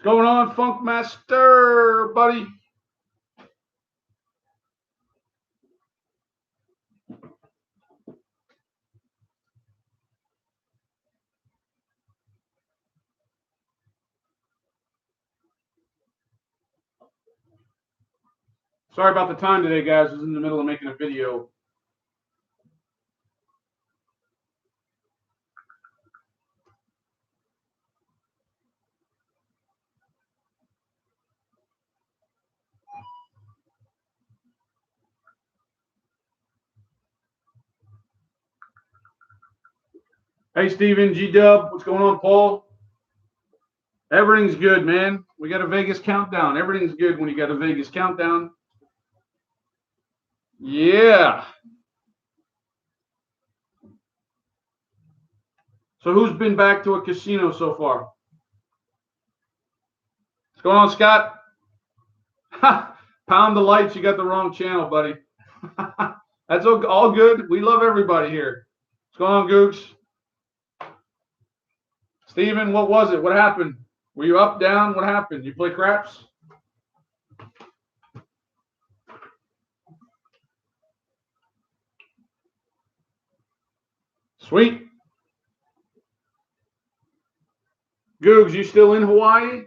What's going on, Funk Master, buddy? Sorry about the time today, guys. I was in the middle of making a video. Hey, Steven, G-Dub, what's going on, Paul? Everything's good, man. We got a Vegas countdown. Everything's good when you got a Vegas countdown. Yeah. So who's been back to a casino so far? What's going on, Scott? Pound the lights. You got the wrong channel, buddy. That's all good. We love everybody here. What's going on, Gooks? Steven, what was it? What happened? Were you up, down? What happened? You play craps? Sweet. Googs, you still in Hawaii?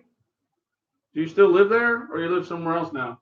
Do you still live there, or you live somewhere else now?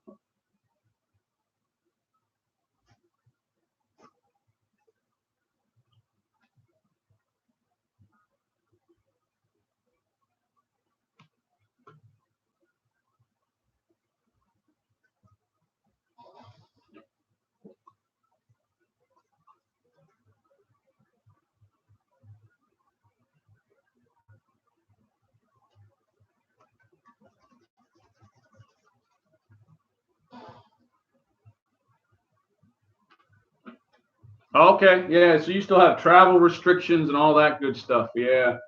Okay, yeah. So you still have travel restrictions and all that good stuff. Yeah.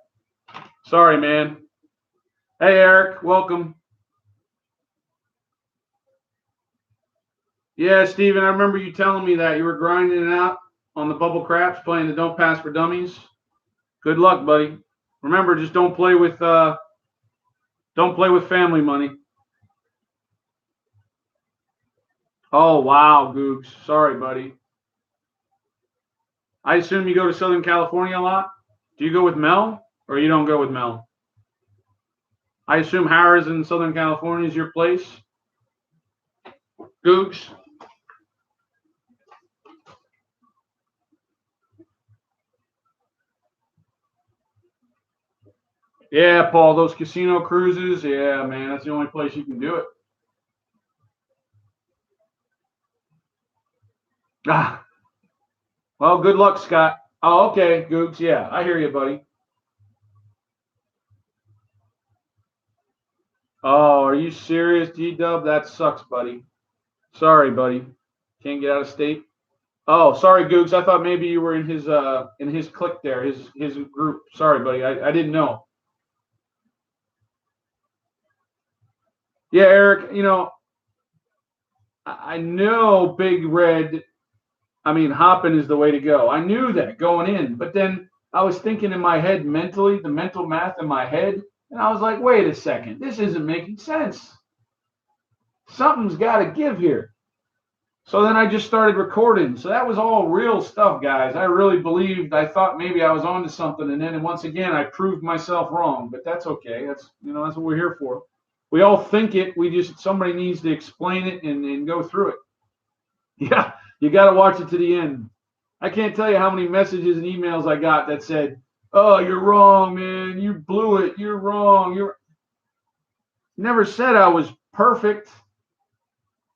Sorry, man. Hey, Eric, welcome. Yeah, Steven, I remember you telling me that you were grinding it out on the bubble craps, playing the Don't Pass for Dummies. Good luck, buddy. Remember, just don't play with family money. Oh wow, Googs. Sorry, buddy. I assume you go to Southern California a lot. Do you go with Mel, or you don't go with Mel? I assume Harrah's in Southern California is your place. Googs. Yeah, Paul, those casino cruises. Yeah, man, that's the only place you can do it. Ah, well, good luck, Scott. Oh, okay, Googs. Yeah, I hear you, buddy. Oh, are you serious, G-Dub? That sucks, buddy. Sorry, buddy. Can't get out of state. Oh, sorry, Googs. I thought maybe you were in his clique there, his group. Sorry, buddy. I didn't know. Yeah, Eric. I know Big Red. I mean, hopping is the way to go. I knew that going in, but then I was thinking in my head mentally, the mental math in my head, and I was like, wait a second, this isn't making sense. Something's got to give here. So then I just started recording. So that was all real stuff, guys. I really believed, I thought maybe I was onto something. And then once again, I proved myself wrong, but that's okay. That's what we're here for. We all think it. Somebody needs to explain it and go through it. Yeah, you got to watch it to the end. I can't tell you how many messages and emails I got that said, "Oh, you're wrong, man. You blew it. You're wrong. You're." Never said I was perfect,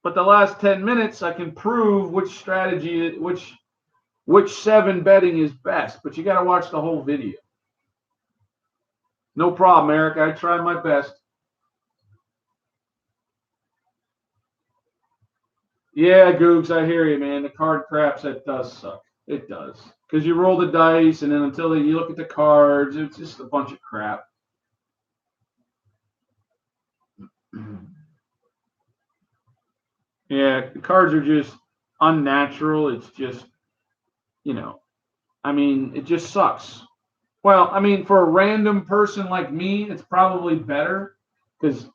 but the last 10 minutes I can prove which strategy, which 7 betting is best. But you got to watch the whole video. No problem, Eric. I tried my best. Yeah, Googs, I hear you, man. The card craps, that does suck. It does. Because you roll the dice, and then until you look at the cards, it's just a bunch of crap. Yeah, the cards are just unnatural. It's just, I mean, it just sucks. Well, I mean, for a random person like me, it's probably better. because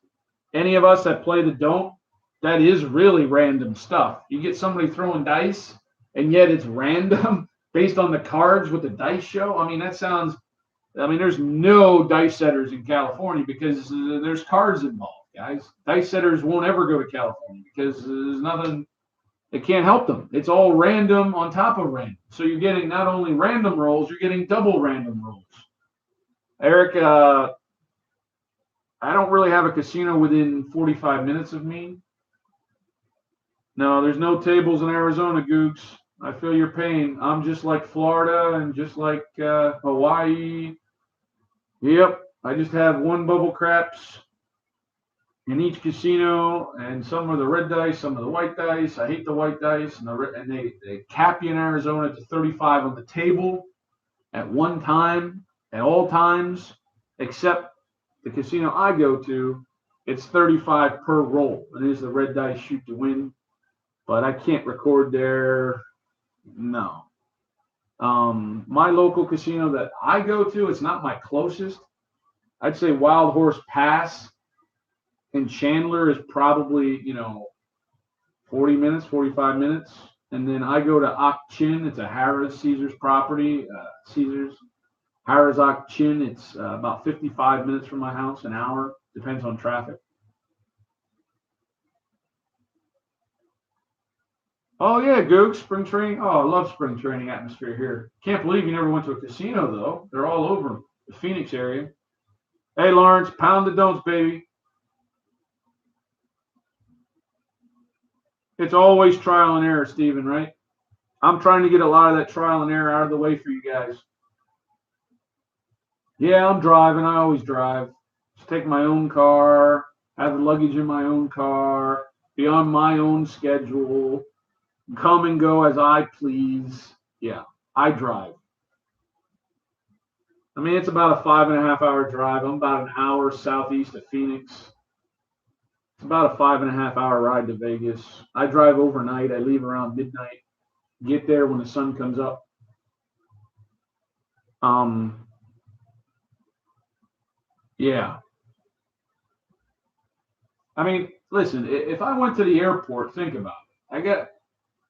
any of us that play the don't, that is really random stuff. You get somebody throwing dice, and yet it's random based on the cards with the dice show. I mean, that sounds. I mean, there's no dice setters in California because there's cards involved, guys. Dice setters won't ever go to California because there's nothing. They can't help them. It's all random on top of random. So you're getting not only random rolls, you're getting double random rolls. Eric, I don't really have a casino within 45 minutes of me. No, there's no tables in Arizona, Googs. I feel your pain. I'm just like Florida and just like Hawaii. Yep, I just have one bubble craps in each casino, and some are the red dice, some are the white dice. I hate the white dice, and they cap you in Arizona to 35 on the table at one time, at all times, except the casino I go to, it's 35 per roll. It is the red dice shoot to win, but I can't record there. No. My local casino that I go to, it's not my closest. I'd say Wild Horse Pass in Chandler is probably, 40 minutes, 45 minutes. And then I go to Ak-Chin. It's a Harrah's Caesars property. Caesars. Harrah's Ak-Chin. It's about 55 minutes from my house, an hour. Depends on traffic. Oh, yeah, Goog, spring training. Oh, I love spring training atmosphere here. Can't believe you never went to a casino, though. They're all over the Phoenix area. Hey, Lawrence, pound the don'ts, baby. It's always trial and error, Stephen, right? I'm trying to get a lot of that trial and error out of the way for you guys. Yeah, I'm driving. I always drive. Just take my own car, have the luggage in my own car, be on my own schedule, come and go as I please. Yeah, I drive. I mean, it's about a 5.5 hour drive. I'm about an hour southeast of Phoenix. It's about a 5.5 hour ride to Vegas. I drive overnight. I leave around midnight, get there when the sun comes up. Yeah. I mean, listen, if I went to the airport, think about it.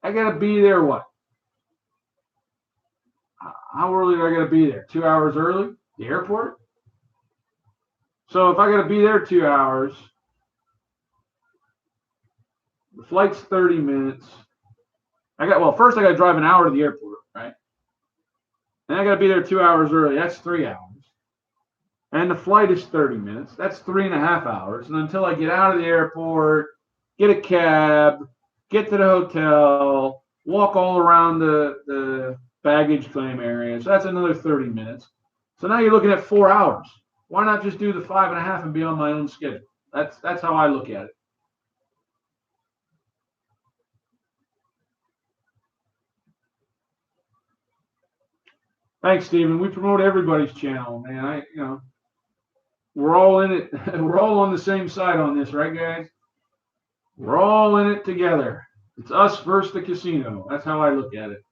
I got to be there what? How early do I got to be there? 2 hours early? The airport? So if I got to be there 2 hours, the flight's 30 minutes. First I got to drive an hour to the airport, right? And I got to be there 2 hours early. That's 3 hours. And the flight is 30 minutes. That's 3.5 hours. And until I get out of the airport, get a cab, get to the hotel, walk all around the baggage claim area. So that's another 30 minutes. So now you're looking at 4 hours. Why not just do the 5.5 and be on my own schedule? That's how I look at it. Thanks, Stephen. We promote everybody's channel, man. We're all in it. We're all on the same side on this, right, guys? We're all in it together. It's us versus the casino. That's how I look at it.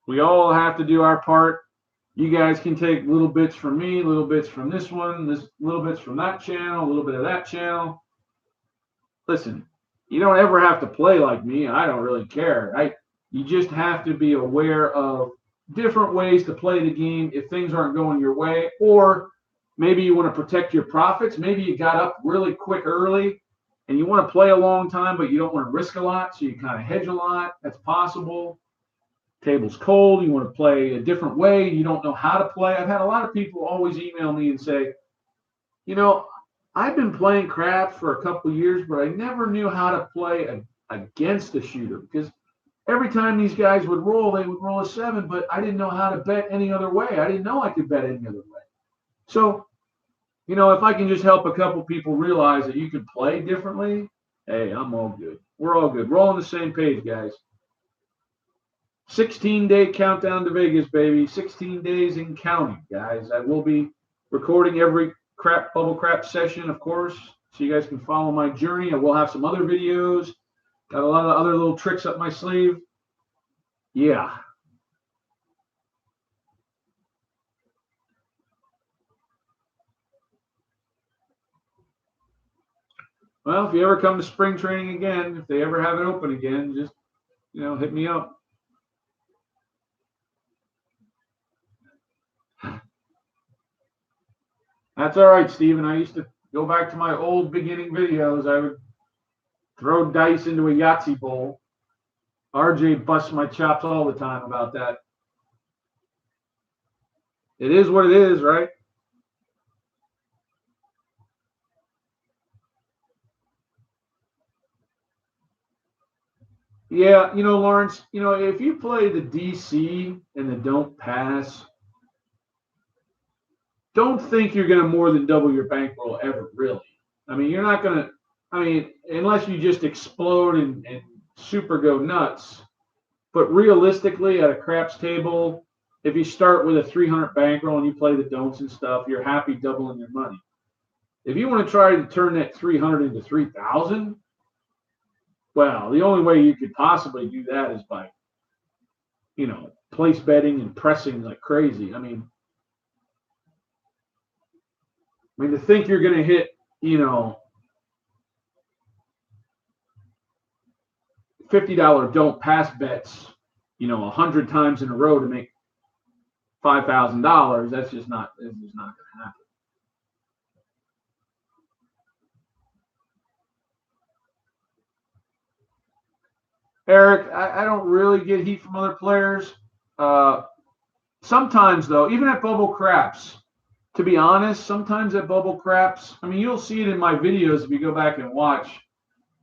We all have to do our part. You guys can take little bits from me, little bits from this one, little bits from that channel, a little bit of that channel. Listen, you don't ever have to play like me. I don't really care. You just have to be aware of different ways to play the game if things aren't going your way, or maybe you want to protect your profits. Maybe you got up really quick early and you want to play a long time, but you don't want to risk a lot, so you kind of hedge a lot. That's possible. Table's cold. You want to play a different way. You don't know how to play. I've had a lot of people always email me and say, I've been playing craps for a couple of years, but I never knew how to play against a shooter because every time these guys would roll, they would roll a 7, but I didn't know how to bet any other way. I didn't know I could bet any other way. So, if I can just help a couple people realize that you can play differently, hey, I'm all good. We're all good. We're all on the same page, guys. 16-day countdown to Vegas, baby. 16 days and counting, guys. I will be recording every bubble crap session, of course, so you guys can follow my journey. I will have some other videos. Got a lot of other little tricks up my sleeve. Yeah. Well, if you ever come to spring training again, if they ever have it open again, just hit me up. That's all right, Steven. I used to go back to my old beginning videos. I would throw dice into a Yahtzee bowl. RJ busts my chops all the time about that. It is what it is, right? Yeah, Lawrence, if you play the DC and the don't pass, don't think you're going to more than double your bankroll ever, really. I mean, you're not going to, unless you just explode and super go nuts. But realistically, at a craps table, if you start with a 300 bankroll and you play the don'ts and stuff, you're happy doubling your money. If you want to try to turn that 300 into 3,000, well, the only way you could possibly do that is by, place betting and pressing like crazy. To think you're going to hit, $50 don't pass bets, 100 times in a row to make $5,000. That's just not going to happen. Eric, I don't really get heat from other players. Sometimes, though, even at Bubble Craps, to be honest, sometimes at Bubble Craps, you'll see it in my videos if you go back and watch.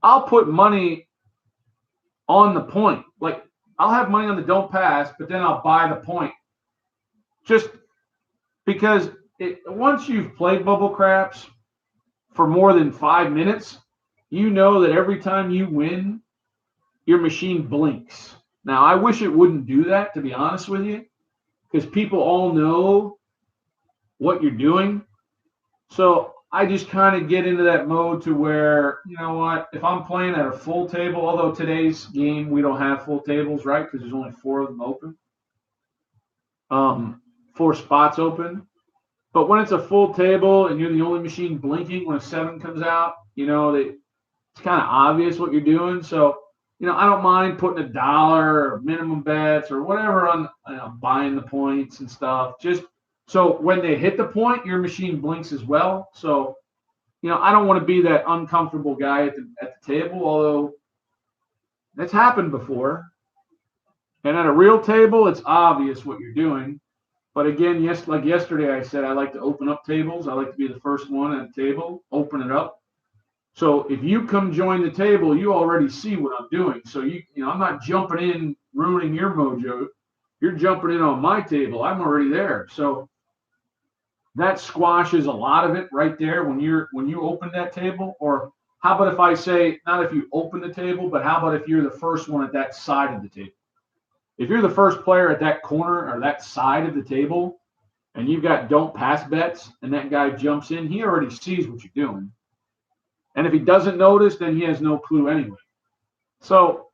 I'll put money on the point. Like, I'll have money on the don't pass, but then I'll buy the point. Just because once you've played Bubble Craps for more than 5 minutes, you know that every time you win, your machine blinks. Now, I wish it wouldn't do that, to be honest with you, because people all know what you're doing. So I just kind of get into that mode to where, you know what, if I'm playing at a full table, although today's game we don't have full tables, right, because there's only 4 of them open, 4 spots open. But when it's a full table and you're the only machine blinking when a 7 comes out, it's kind of obvious what you're doing. So, I don't mind putting $1 or minimum bets or whatever on buying the points and stuff. Just so when they hit the point, your machine blinks as well. So, I don't want to be that uncomfortable guy at the table, although that's happened before. And at a real table, it's obvious what you're doing. But again, yes, like yesterday, I said I like to open up tables. I like to be the first one at the table, open it up. So if you come join the table, you already see what I'm doing. So I'm not jumping in, ruining your mojo. You're jumping in on my table. I'm already there. So that squashes a lot of it right there when you open that table. Or how about if I say, not if you open the table, but how about if you're the first one at that side of the table? If you're the first player at that corner or that side of the table, and you've got don't pass bets, and that guy jumps in, he already sees what you're doing. And if he doesn't notice, then he has no clue anyway. So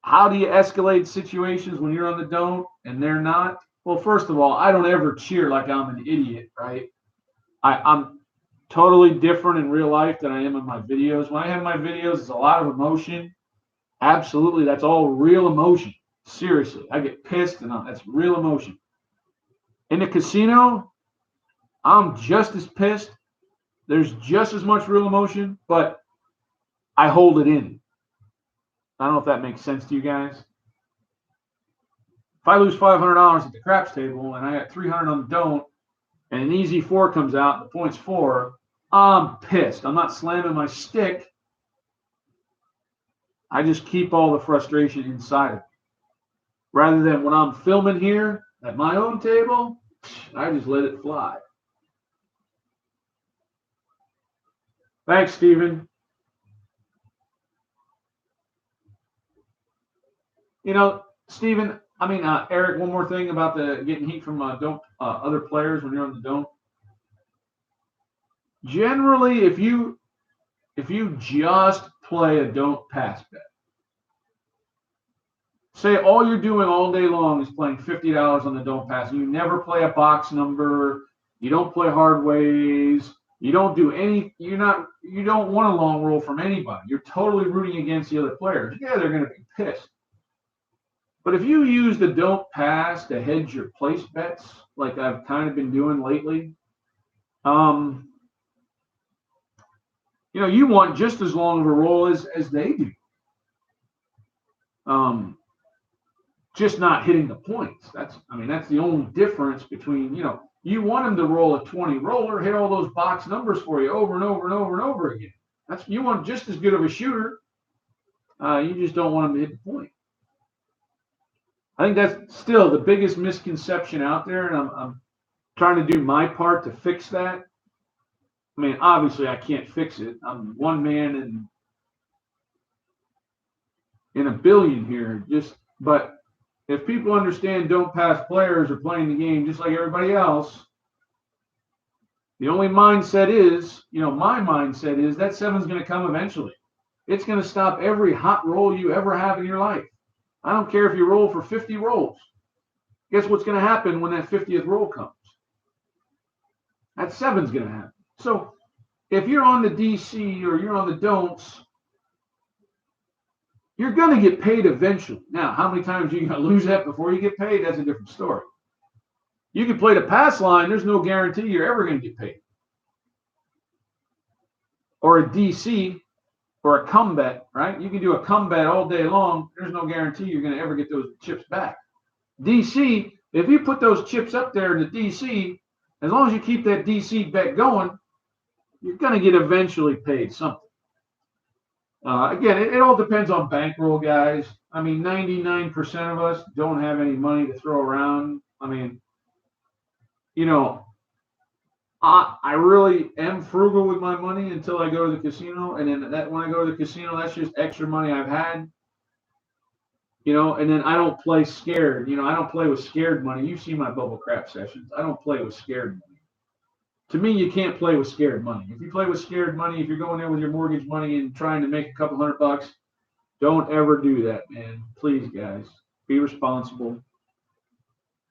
how do you escalate situations when you're on the don't and they're not? Well, first of all, I don't ever cheer like I'm an idiot, right? I'm totally different in real life than I am in my videos. When I have my videos, it's a lot of emotion. Absolutely, that's all real emotion. Seriously, I get pissed and that's real emotion. In the casino, I'm just as pissed. There's just as much real emotion, but I hold it in. I don't know if that makes sense to you guys. If I lose $500 at the craps table and I got 300 on the don't, and an easy 4 comes out and the point's 4, I'm pissed. I'm not slamming my stick. I just keep all the frustration inside of me. Rather than when I'm filming here at my own table, I just let it fly. Thanks, Stephen. Stephen, Eric, one more thing about the getting heat from other players when you're on the don't. Generally, if you just play a don't pass bet, say all you're doing all day long is playing $50 on the don't pass, and you never play a box number, you don't play hard ways, You don't do any. You don't want a long roll from anybody. You're totally rooting against the other players. Yeah, they're going to be pissed. But if you use the don't pass to hedge your place bets, like I've kind of been doing lately, you want just as long of a roll as they do. Just not hitting the points. That's the only difference between, you want them to roll a 20 roller, hit all those box numbers for you over and over and over and over again. You want just as good of a shooter. You just don't want them to hit the point. I think that's still the biggest misconception out there, and I'm trying to do my part to fix that. I mean, obviously, I can't fix it. I'm one man in a billion here. But if people understand don't pass players are playing the game just like everybody else, the only mindset is, my mindset is that seven's going to come eventually. It's going to stop every hot roll you ever have in your life. I don't care if you roll for 50 rolls. Guess what's going to happen when that 50th roll comes? That seven's going to happen. So if you're on the DC or you're on the don'ts, you're going to get paid eventually. Now, how many times are you going to lose that before you get paid? That's a different story. You can play the pass line. There's no guarantee you're ever going to get paid. Or a DC or a come bet, right? You can do a come bet all day long. There's no guarantee you're going to ever get those chips back. DC, if you put those chips up there in the DC, as long as you keep that DC bet going, you're going to get eventually paid something. Again, it all depends on bankroll, guys. 99% of us don't have any money to throw around. I really am frugal with my money until I go to the casino. And then when I go to the casino, that's just extra money I've had. And then I don't play scared. I don't play with scared money. You see my bubble crap sessions. I don't play with scared money. To me, you can't play with scared money. If you play with scared money, if you're going there with your mortgage money and trying to make a couple $100, don't ever do that, man. Please, guys, be responsible.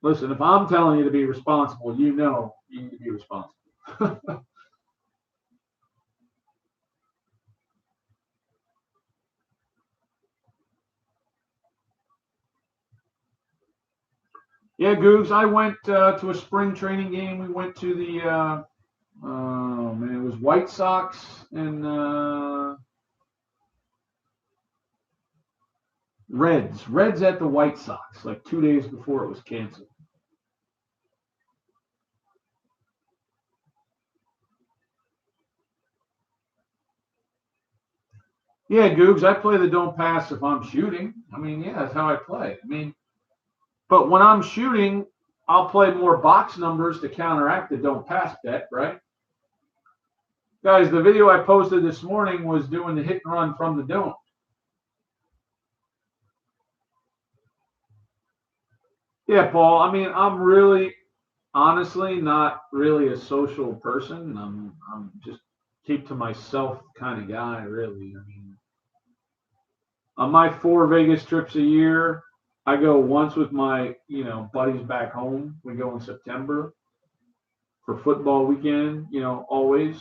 Listen, if I'm telling you to be responsible, you need to be responsible. Yeah, Googs, I went to a spring training game. We went to the, it was White Sox and Reds at the White Sox, like 2 days before it was canceled. Yeah, Googs, I play the don't pass if I'm shooting. Yeah, that's how I play. But when I'm shooting, I'll play more box numbers to counteract the don't pass bet, right? Guys, the video I posted this morning was doing the hit and run from the don't. Yeah, Paul, I'm really, honestly, not really a social person. I'm just keep to myself kind of guy, really. On my 4 Vegas trips a year, I go once with my, buddies back home. We go in September for football weekend, always.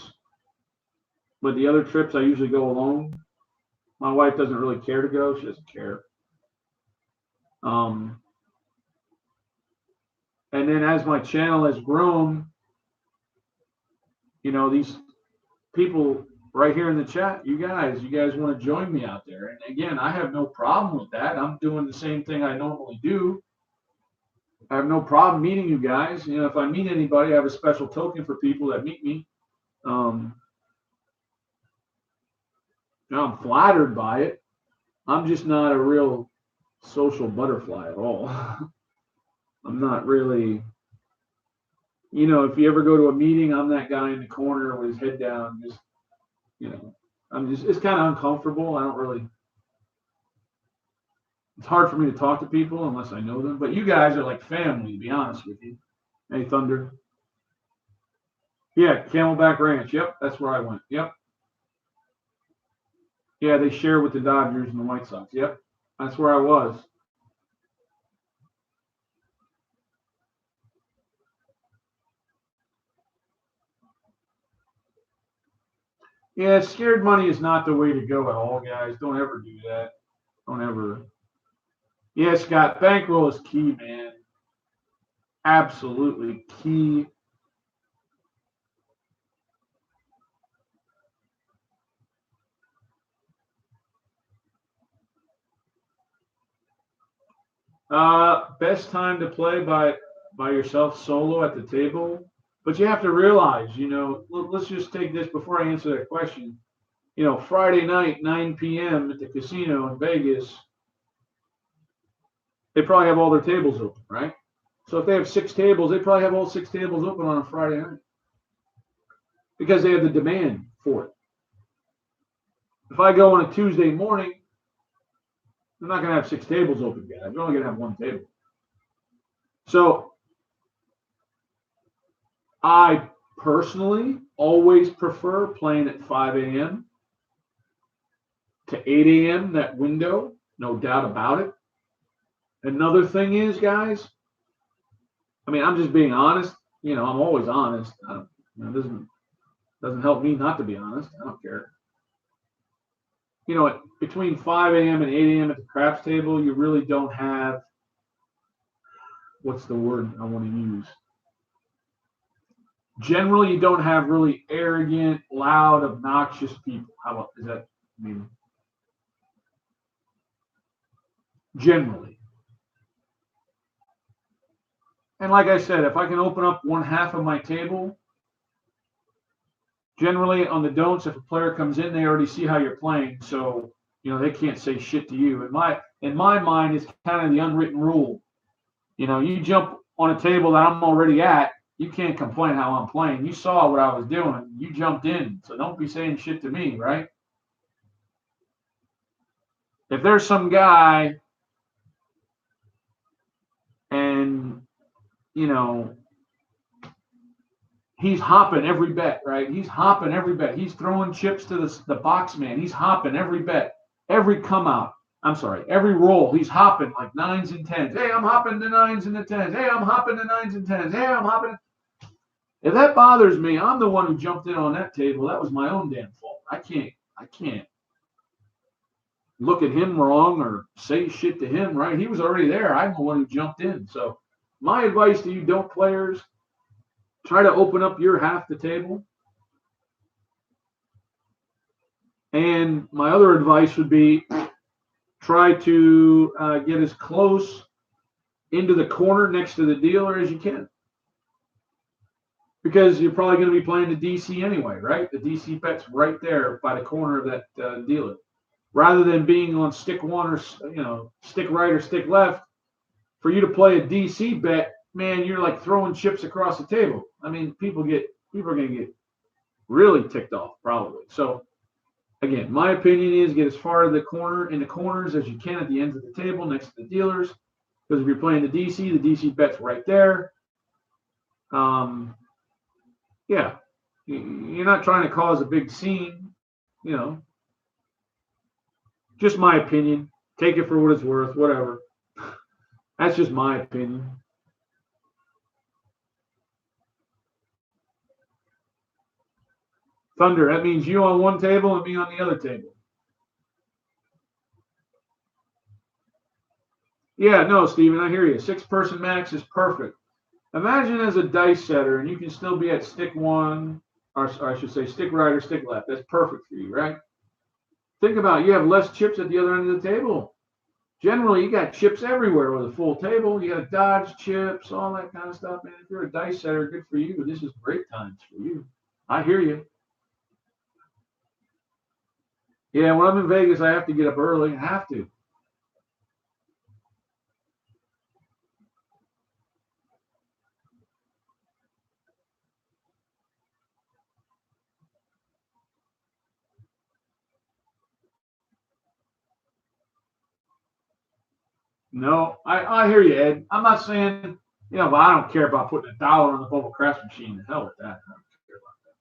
But the other trips, I usually go alone. My wife doesn't really care to go. She doesn't care. And then as my channel has grown, these people right here in the chat, you guys want to join me out there. And again, I have no problem with that. I'm doing the same thing I normally do. I have no problem meeting you guys. If I meet anybody, I have a special token for people that meet me. I'm flattered by it. I'm just not a real social butterfly at all. I'm not really, if you ever go to a meeting, I'm that guy in the corner with his head down, just, it's kind of uncomfortable. I don't really, it's hard for me to talk to people unless I know them. But you guys are like family, to be honest with you. Hey, Thunder. Yeah, Camelback Ranch. Yep, that's where I went. Yep. Yeah, they share with the Dodgers and the White Sox. Yep, that's where I was. Yeah, scared money is not the way to go at all, guys. Don't ever do that. Don't ever. Yeah, Scott, bankroll is key, man. Absolutely key. Best time to play by yourself solo at the table. But you have to realize, let's just take this before I answer that question. Friday night, 9 p.m. at the casino in Vegas, they probably have all their tables open, right? So if they have 6 tables, they probably have all 6 tables open on a Friday night because they have the demand for it. If I go on a Tuesday morning, I'm not going to have 6 tables open, guys. We're only going to have one table. So I personally always prefer playing at 5 a.m. to 8 a.m., that window, no doubt about it. Another thing is, guys, I mean, I'm just being honest. I'm always honest. It doesn't help me not to be honest. I don't care. Between 5 a.m. and 8 a.m. at the craps table, you really don't have, what's the word I want to use? Generally, you don't have really arrogant, loud, obnoxious people. How about, is that, I mean, generally. And like I said, if I can open up one half of my table, generally on the don'ts, if a player comes in, they already see how you're playing, so they can't say shit to you. In my mind, it's kind of the unwritten rule. You jump on a table that I'm already at, you can't complain how I'm playing. You saw what I was doing. You jumped in, so don't be saying shit to me, right? If there's some guy and he's hopping every bet, right? He's hopping every bet. He's throwing chips to the box man. He's hopping every bet, every come out. I'm sorry, every roll. He's hopping like 9s and 10s. Hey, I'm hopping the 9s and the 10s. Hey, I'm hopping the 9s and 10s. Hey, I'm hopping. If that bothers me, I'm the one who jumped in on that table. That was my own damn fault. I can't look at him wrong or say shit to him, right? He was already there. I'm the one who jumped in. So my advice to you, don't players, try to open up your half the table. And my other advice would be try to get as close into the corner next to the dealer as you can. Because you're probably going to be playing the DC anyway, right? The DC bet's right there by the corner of that dealer. Rather than being on stick one or stick right or stick left, for you to play a DC bet, man, you're like throwing chips across the table. I mean, people are going to get really ticked off probably. So again, my opinion is get as far in the corners as you can at the ends of the table next to the dealers. Because if you're playing the DC bet's right there. Yeah, you're not trying to cause a big scene, Just my opinion. Take it for what it's worth, whatever. That's just my opinion. Thunder, that means you on one table and me on the other table. Yeah, no, Steven, I hear you. 6-person max is perfect. Imagine as a dice setter and you can still be at stick one, or I should say stick right or stick left. That's perfect for you, right? Think about it. You have less chips at the other end of the table. Generally, you got chips everywhere with a full table. You got to dodge chips, all that kind of stuff, man. If you're a dice setter, good for you. This is great times for you. I hear you. Yeah, when I'm in Vegas, I have to get up early. I have to. No, I hear you, Ed. I'm not saying, but I don't care about putting $1 on the bubble crash machine. The hell with that. I don't care about that.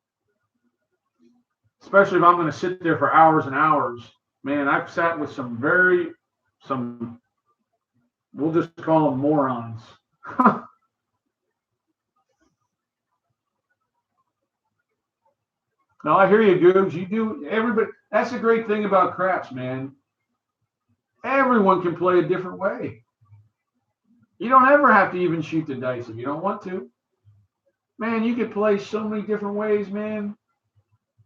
Especially if I'm going to sit there for hours and hours. Man, I've sat with some, we'll just call them morons. No, I hear you, Goobs. You do everybody. That's the great thing about craps, man. Everyone can play a different way. You don't ever have to even shoot the dice if you don't want to. Man, you can play so many different ways, man.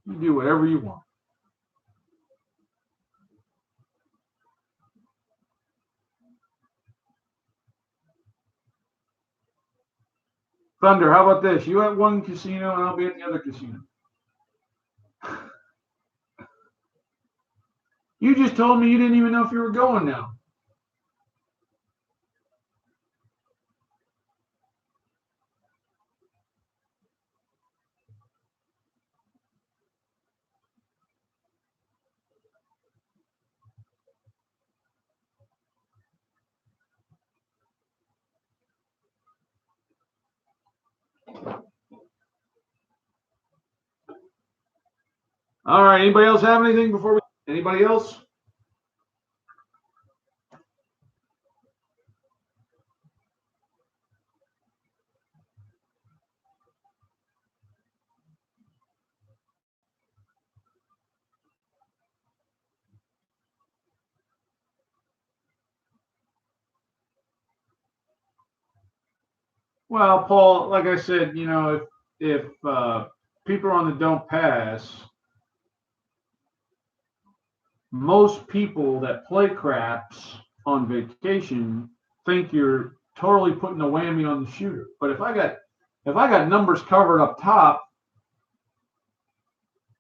You do whatever you want. Thunder, how about this? You at one casino and I'll be at the other casino. You just told me you didn't even know if you were going now. All right. Anybody else have anything before we? Anybody else? Well, Paul, like I said, you know, if people are on the don't pass, most people that play craps on vacation think you're totally putting a whammy on the shooter. But if I got numbers covered up top,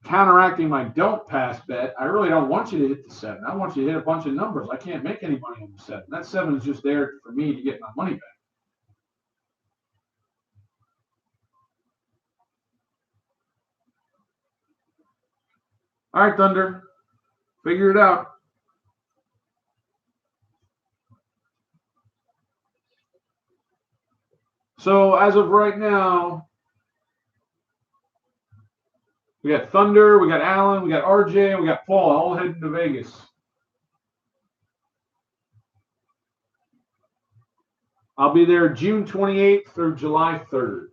counteracting my don't pass bet, I really don't want you to hit the 7. I want you to hit a bunch of numbers. I can't make any money on the 7. That 7 is just there for me to get my money back. All right, Thunder, figure it out. So as of right now, we got Thunder, we got Alan, we got RJ, and we got Paul all heading to Vegas. I'll be there June 28th through July 3rd.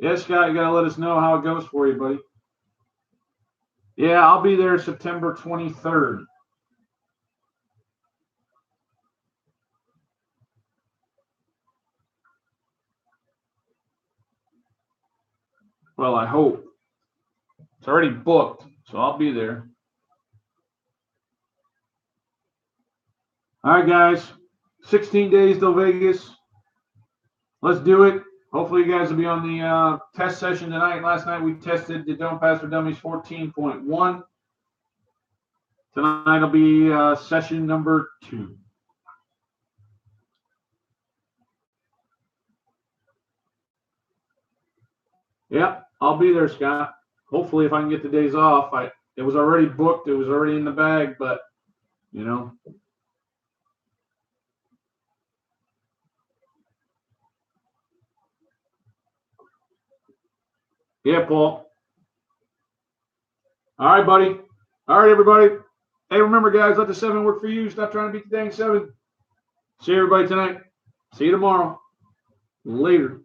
Yes, Scott, you gotta let us know how it goes for you, buddy. Yeah, I'll be there September 23rd. Well, I hope. It's already booked, so I'll be there. All right, guys. 16 days till Vegas. Let's do it. Hopefully, you guys will be on the test session tonight. Last night, we tested the Don't Pass for Dummies 14.1. Tonight will be session number 2. Yep, I'll be there, Scott. Hopefully, if I can get the days off. It was already booked. It was already in the bag, but, you know. Yeah, Paul. All right, buddy. All right, everybody. Hey, remember, guys, let the 7 work for you. Stop trying to beat the dang 7. See everybody tonight. See you tomorrow. Later.